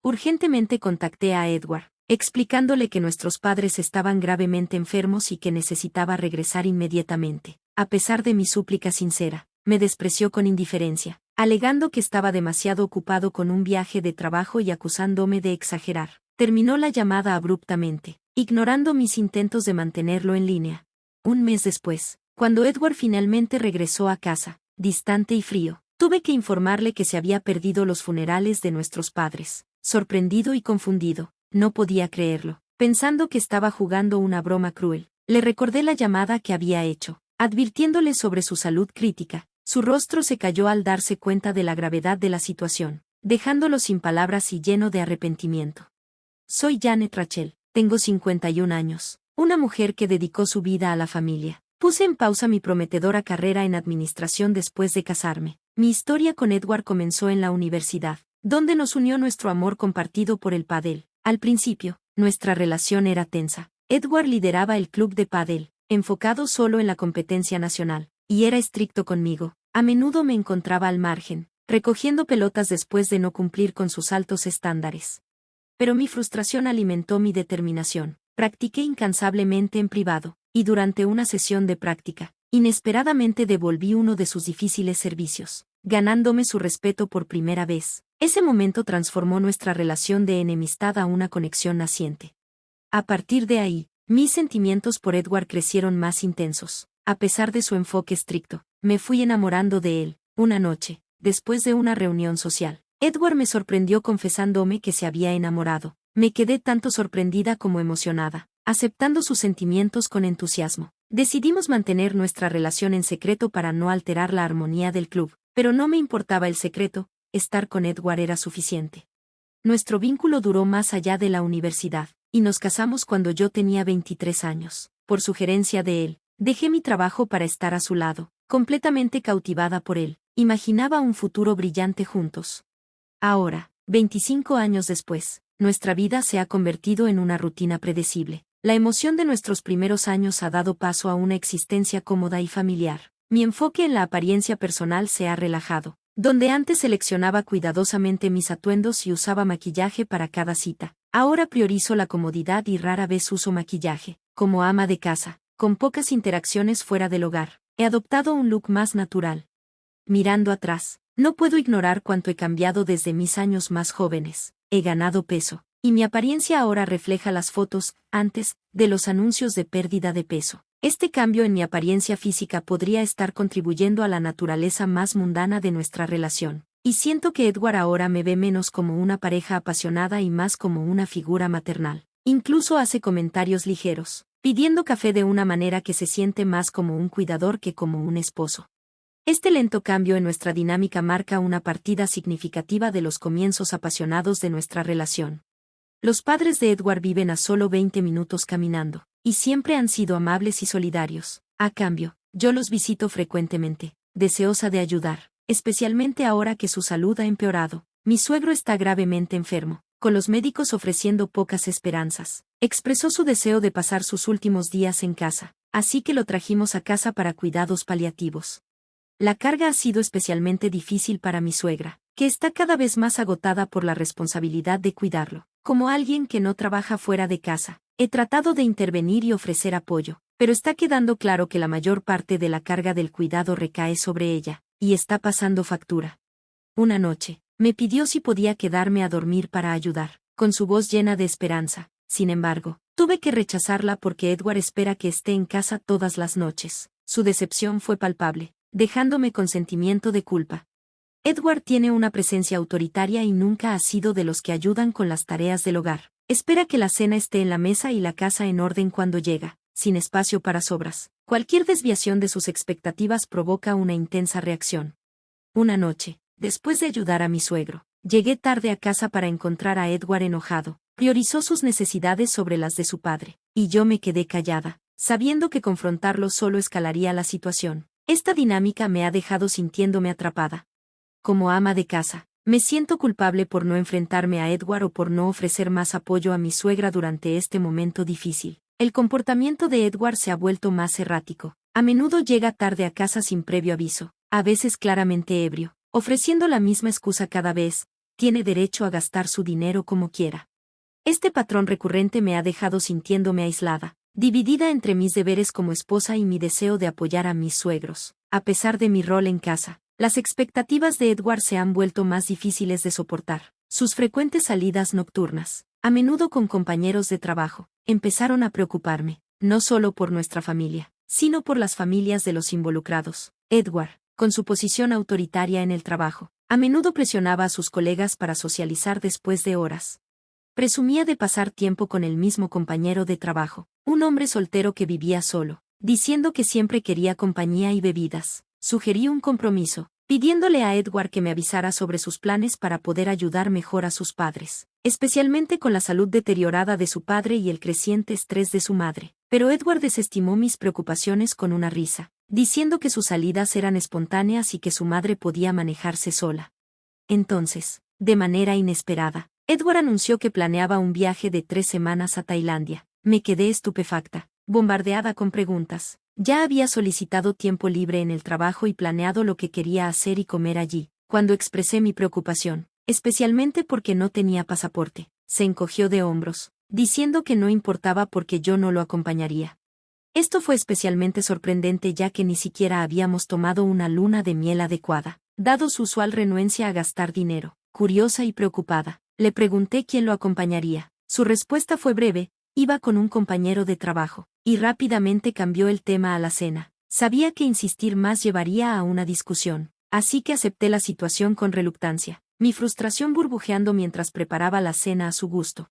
Urgentemente contacté a Edward, explicándole que nuestros padres estaban gravemente enfermos y que necesitaba regresar inmediatamente. A pesar de mi súplica sincera, me despreció con indiferencia, alegando que estaba demasiado ocupado con un viaje de trabajo y acusándome de exagerar. Terminó la llamada abruptamente, ignorando mis intentos de mantenerlo en línea. Un mes después, cuando Edward finalmente regresó a casa, distante y frío, tuve que informarle que se había perdido los funerales de nuestros padres. Sorprendido y confundido, no podía creerlo, pensando que estaba jugando una broma cruel. Le recordé la llamada que había hecho, advirtiéndole sobre su salud crítica. Su rostro se cayó al darse cuenta de la gravedad de la situación, dejándolo sin palabras y lleno de arrepentimiento. Soy Janet Rachel, tengo 51 años, una mujer que dedicó su vida a la familia. Puse en pausa mi prometedora carrera en administración después de casarme. Mi historia con Edward comenzó en la universidad, donde nos unió nuestro amor compartido por el pádel. Al principio, nuestra relación era tensa. Edward lideraba el club de pádel, enfocado solo en la competencia nacional, y era estricto conmigo. A menudo me encontraba al margen, recogiendo pelotas después de no cumplir con sus altos estándares. Pero mi frustración alimentó mi determinación. Practiqué incansablemente en privado, y durante una sesión de práctica, inesperadamente devolví uno de sus difíciles servicios, ganándome su respeto por primera vez. Ese momento transformó nuestra relación de enemistad a una conexión naciente. A partir de ahí, mis sentimientos por Edward crecieron más intensos. A pesar de su enfoque estricto, me fui enamorando de él. Una noche, después de una reunión social, Edward me sorprendió confesándome que se había enamorado. Me quedé tanto sorprendida como emocionada, aceptando sus sentimientos con entusiasmo. Decidimos mantener nuestra relación en secreto para no alterar la armonía del club, pero no me importaba el secreto, estar con Edward era suficiente. Nuestro vínculo duró más allá de la universidad, y nos casamos cuando yo tenía 23 años. Por sugerencia de él, dejé mi trabajo para estar a su lado, completamente cautivada por él. Imaginaba un futuro brillante juntos. Ahora, 25 años después, nuestra vida se ha convertido en una rutina predecible. La emoción de nuestros primeros años ha dado paso a una existencia cómoda y familiar. Mi enfoque en la apariencia personal se ha relajado. Donde antes seleccionaba cuidadosamente mis atuendos y usaba maquillaje para cada cita, ahora priorizo la comodidad y rara vez uso maquillaje. Como ama de casa, con pocas interacciones fuera del hogar, he adoptado un look más natural. Mirando atrás, no puedo ignorar cuánto he cambiado desde mis años más jóvenes. He ganado peso, y mi apariencia ahora refleja las fotos, antes, de los anuncios de pérdida de peso. Este cambio en mi apariencia física podría estar contribuyendo a la naturaleza más mundana de nuestra relación, y siento que Edward ahora me ve menos como una pareja apasionada y más como una figura maternal. Incluso hace comentarios ligeros, pidiendo café de una manera que se siente más como un cuidador que como un esposo. Este lento cambio en nuestra dinámica marca una partida significativa de los comienzos apasionados de nuestra relación. Los padres de Edward viven a solo 20 minutos caminando, y siempre han sido amables y solidarios. A cambio, yo los visito frecuentemente, deseosa de ayudar, especialmente ahora que su salud ha empeorado. Mi suegro está gravemente enfermo, con los médicos ofreciendo pocas esperanzas. Expresó su deseo de pasar sus últimos días en casa, así que lo trajimos a casa para cuidados paliativos. La carga ha sido especialmente difícil para mi suegra, que está cada vez más agotada por la responsabilidad de cuidarlo. Como alguien que no trabaja fuera de casa, he tratado de intervenir y ofrecer apoyo, pero está quedando claro que la mayor parte de la carga del cuidado recae sobre ella, y está pasando factura. Una noche, me pidió si podía quedarme a dormir para ayudar, con su voz llena de esperanza. Sin embargo, tuve que rechazarla porque Edward espera que esté en casa todas las noches. Su decepción fue palpable, dejándome con sentimiento de culpa. Edward tiene una presencia autoritaria y nunca ha sido de los que ayudan con las tareas del hogar. Espera que la cena esté en la mesa y la casa en orden cuando llega, sin espacio para sobras. Cualquier desviación de sus expectativas provoca una intensa reacción. Una noche, después de ayudar a mi suegro, llegué tarde a casa para encontrar a Edward enojado. Priorizó sus necesidades sobre las de su padre, y yo me quedé callada, sabiendo que confrontarlo solo escalaría la situación. Esta dinámica me ha dejado sintiéndome atrapada. Como ama de casa, me siento culpable por no enfrentarme a Edward o por no ofrecer más apoyo a mi suegra durante este momento difícil. El comportamiento de Edward se ha vuelto más errático. A menudo llega tarde a casa sin previo aviso, a veces claramente ebrio, ofreciendo la misma excusa cada vez, tiene derecho a gastar su dinero como quiera. Este patrón recurrente me ha dejado sintiéndome aislada, dividida entre mis deberes como esposa y mi deseo de apoyar a mis suegros. A pesar de mi rol en casa, las expectativas de Edward se han vuelto más difíciles de soportar. Sus frecuentes salidas nocturnas, a menudo con compañeros de trabajo, empezaron a preocuparme, no solo por nuestra familia, sino por las familias de los involucrados. Edward, con su posición autoritaria en el trabajo, a menudo presionaba a sus colegas para socializar después de horas. Presumía de pasar tiempo con el mismo compañero de trabajo, un hombre soltero que vivía solo, diciendo que siempre quería compañía y bebidas. Sugerí un compromiso, pidiéndole a Edward que me avisara sobre sus planes para poder ayudar mejor a sus padres, especialmente con la salud deteriorada de su padre y el creciente estrés de su madre. Pero Edward desestimó mis preocupaciones con una risa, diciendo que sus salidas eran espontáneas y que su madre podía manejarse sola. Entonces, de manera inesperada, Edward anunció que planeaba un viaje de 3 semanas a Tailandia. Me quedé estupefacta, bombardeada con preguntas. Ya había solicitado tiempo libre en el trabajo y planeado lo que quería hacer y comer allí. Cuando expresé mi preocupación, especialmente porque no tenía pasaporte, se encogió de hombros, diciendo que no importaba porque yo no lo acompañaría. Esto fue especialmente sorprendente ya que ni siquiera habíamos tomado una luna de miel adecuada, dado su usual renuencia a gastar dinero. Curiosa y preocupada, le pregunté quién lo acompañaría. Su respuesta fue breve: iba con un compañero de trabajo, y rápidamente cambió el tema a la cena. Sabía que insistir más llevaría a una discusión, así que acepté la situación con reluctancia, mi frustración burbujeando mientras preparaba la cena a su gusto.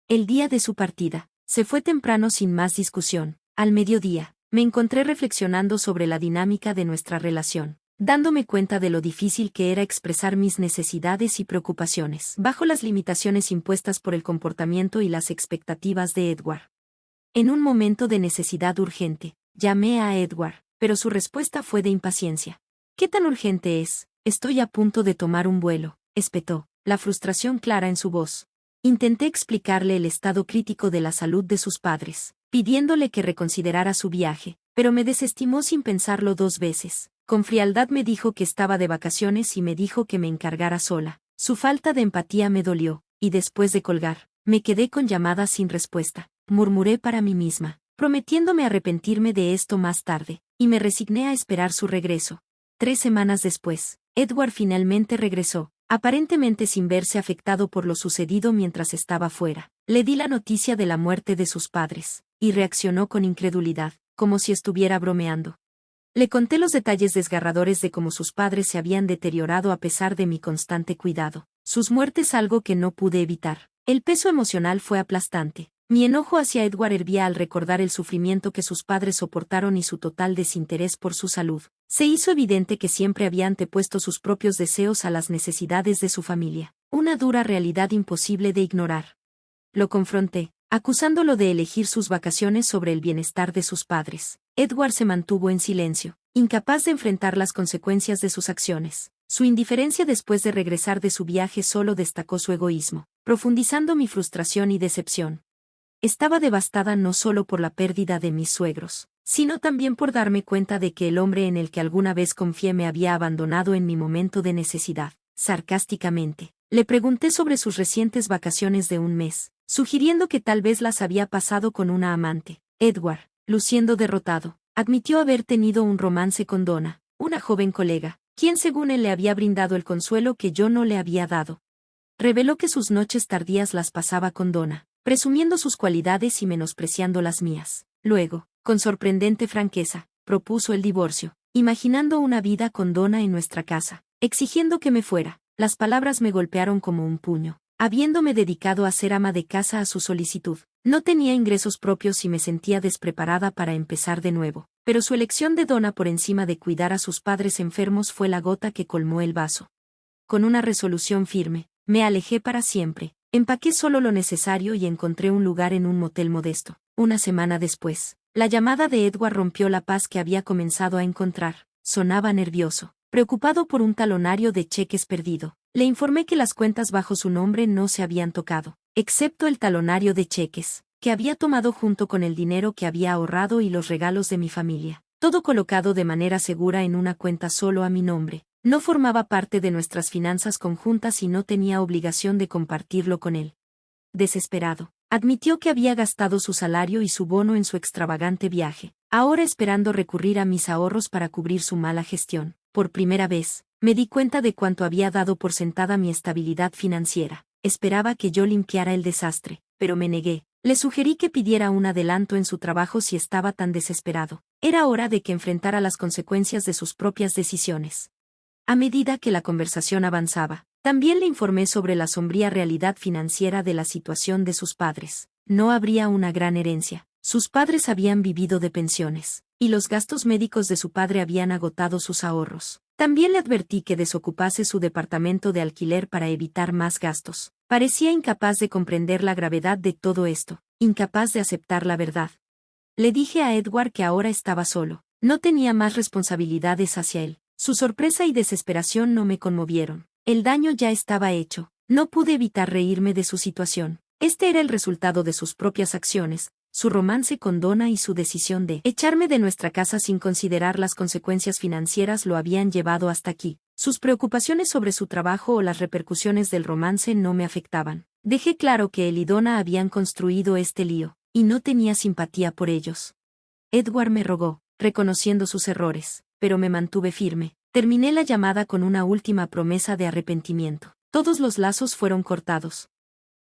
El día de su partida, se fue temprano sin más discusión. Al mediodía, me encontré reflexionando sobre la dinámica de nuestra relación, dándome cuenta de lo difícil que era expresar mis necesidades y preocupaciones bajo las limitaciones impuestas por el comportamiento y las expectativas de Edward. En un momento de necesidad urgente, llamé a Edward, pero su respuesta fue de impaciencia. ¿Qué tan urgente es? Estoy a punto de tomar un vuelo, espetó, la frustración clara en su voz. Intenté explicarle el estado crítico de la salud de sus padres, pidiéndole que reconsiderara su viaje, pero me desestimó sin pensarlo 2 veces. Con frialdad me dijo que estaba de vacaciones y me dijo que me encargara sola. Su falta de empatía me dolió, y después de colgar, me quedé con llamadas sin respuesta. Murmuré para mí misma, prometiéndome arrepentirme de esto más tarde, y me resigné a esperar su regreso. 3 semanas después, Edward finalmente regresó, aparentemente sin verse afectado por lo sucedido mientras estaba fuera. Le di la noticia de la muerte de sus padres, y reaccionó con incredulidad, como si estuviera bromeando. Le conté los detalles desgarradores de cómo sus padres se habían deteriorado a pesar de mi constante cuidado. Sus muertes algo que no pude evitar. El peso emocional fue aplastante. Mi enojo hacia Edward hervía al recordar el sufrimiento que sus padres soportaron y su total desinterés por su salud. Se hizo evidente que siempre había antepuesto sus propios deseos a las necesidades de su familia. Una dura realidad imposible de ignorar. Lo confronté, acusándolo de elegir sus vacaciones sobre el bienestar de sus padres. Edward se mantuvo en silencio, incapaz de enfrentar las consecuencias de sus acciones. Su indiferencia después de regresar de su viaje solo destacó su egoísmo, profundizando mi frustración y decepción. Estaba devastada no solo por la pérdida de mis suegros, sino también por darme cuenta de que el hombre en el que alguna vez confié me había abandonado en mi momento de necesidad. Sarcásticamente, le pregunté sobre sus recientes vacaciones de 1 mes, sugiriendo que tal vez las había pasado con una amante. Edward, luciendo derrotado, admitió haber tenido un romance con Donna, una joven colega, quien según él le había brindado el consuelo que yo no le había dado. Reveló que sus noches tardías las pasaba con Donna, presumiendo sus cualidades y menospreciando las mías. Luego, con sorprendente franqueza, propuso el divorcio, imaginando una vida con Donna en nuestra casa, exigiendo que me fuera. Las palabras me golpearon como un puño. Habiéndome dedicado a ser ama de casa a su solicitud, no tenía ingresos propios y me sentía despreparada para empezar de nuevo. Pero su elección de Donna por encima de cuidar a sus padres enfermos fue la gota que colmó el vaso. Con una resolución firme, me alejé para siempre. Empaqué solo lo necesario y encontré un lugar en un motel modesto. 1 semana después, la llamada de Edward rompió la paz que había comenzado a encontrar. Sonaba nervioso, preocupado por un talonario de cheques perdido. Le informé que las cuentas bajo su nombre no se habían tocado, excepto el talonario de cheques, que había tomado junto con el dinero que había ahorrado y los regalos de mi familia. Todo colocado de manera segura en una cuenta solo a mi nombre. No formaba parte de nuestras finanzas conjuntas y no tenía obligación de compartirlo con él. Desesperado, admitió que había gastado su salario y su bono en su extravagante viaje, ahora esperando recurrir a mis ahorros para cubrir su mala gestión. Por primera vez, me di cuenta de cuánto había dado por sentada mi estabilidad financiera. Esperaba que yo limpiara el desastre, pero me negué. Le sugerí que pidiera un adelanto en su trabajo si estaba tan desesperado. Era hora de que enfrentara las consecuencias de sus propias decisiones. A medida que la conversación avanzaba, también le informé sobre la sombría realidad financiera de la situación de sus padres. No habría una gran herencia. Sus padres habían vivido de pensiones, y los gastos médicos de su padre habían agotado sus ahorros. También le advertí que desocupase su departamento de alquiler para evitar más gastos. Parecía incapaz de comprender la gravedad de todo esto, incapaz de aceptar la verdad. Le dije a Edward que ahora estaba solo, no tenía más responsabilidades hacia él. Su sorpresa y desesperación no me conmovieron. El daño ya estaba hecho. No pude evitar reírme de su situación. Este era el resultado de sus propias acciones, su romance con Donna y su decisión de echarme de nuestra casa sin considerar las consecuencias financieras lo habían llevado hasta aquí. Sus preocupaciones sobre su trabajo o las repercusiones del romance no me afectaban. Dejé claro que él y Donna habían construido este lío, y no tenía simpatía por ellos. Edward me rogó, reconociendo sus errores, pero me mantuve firme. Terminé la llamada con una última promesa de arrepentimiento. Todos los lazos fueron cortados.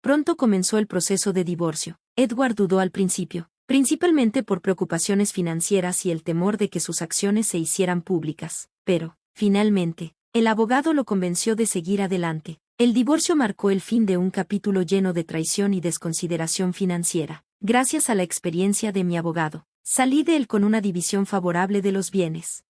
Pronto comenzó el proceso de divorcio. Edward dudó al principio, principalmente por preocupaciones financieras y el temor de que sus acciones se hicieran públicas. Pero, finalmente, el abogado lo convenció de seguir adelante. El divorcio marcó el fin de un capítulo lleno de traición y desconsideración financiera. Gracias a la experiencia de mi abogado, salí de él con una división favorable de los bienes.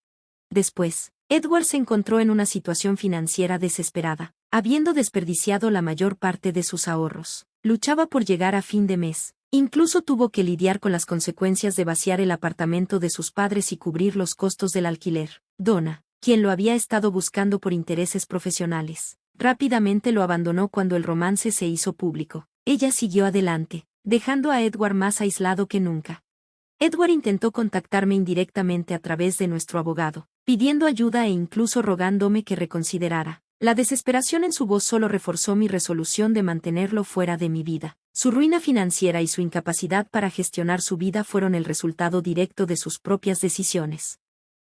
Después, Edward se encontró en una situación financiera desesperada, habiendo desperdiciado la mayor parte de sus ahorros. Luchaba por llegar a fin de mes. Incluso tuvo que lidiar con las consecuencias de vaciar el apartamento de sus padres y cubrir los costos del alquiler. Donna, quien lo había estado buscando por intereses profesionales, rápidamente lo abandonó cuando el romance se hizo público. Ella siguió adelante, dejando a Edward más aislado que nunca. Edward intentó contactarme indirectamente a través de nuestro abogado, pidiendo ayuda e incluso rogándome que reconsiderara. La desesperación en su voz solo reforzó mi resolución de mantenerlo fuera de mi vida. Su ruina financiera y su incapacidad para gestionar su vida fueron el resultado directo de sus propias decisiones.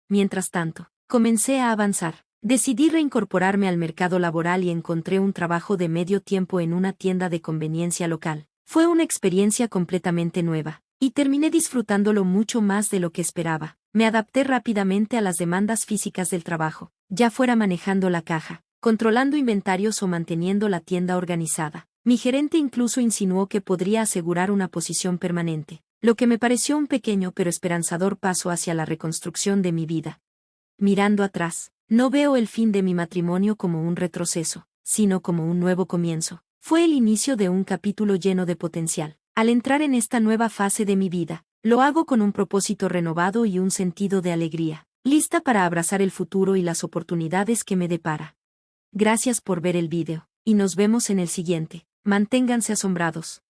Mientras tanto, comencé a avanzar. Decidí reincorporarme al mercado laboral y encontré un trabajo de medio tiempo en una tienda de conveniencia local. Fue una experiencia completamente nueva, y terminé disfrutándolo mucho más de lo que esperaba. Me adapté rápidamente a las demandas físicas del trabajo, ya fuera manejando la caja, controlando inventarios o manteniendo la tienda organizada. Mi gerente incluso insinuó que podría asegurar una posición permanente, lo que me pareció un pequeño pero esperanzador paso hacia la reconstrucción de mi vida. Mirando atrás, no veo el fin de mi matrimonio como un retroceso, sino como un nuevo comienzo. Fue el inicio de un capítulo lleno de potencial. Al entrar en esta nueva fase de mi vida, lo hago con un propósito renovado y un sentido de alegría, lista para abrazar el futuro y las oportunidades que me depara. Gracias por ver el vídeo, y nos vemos en el siguiente. Manténganse asombrados.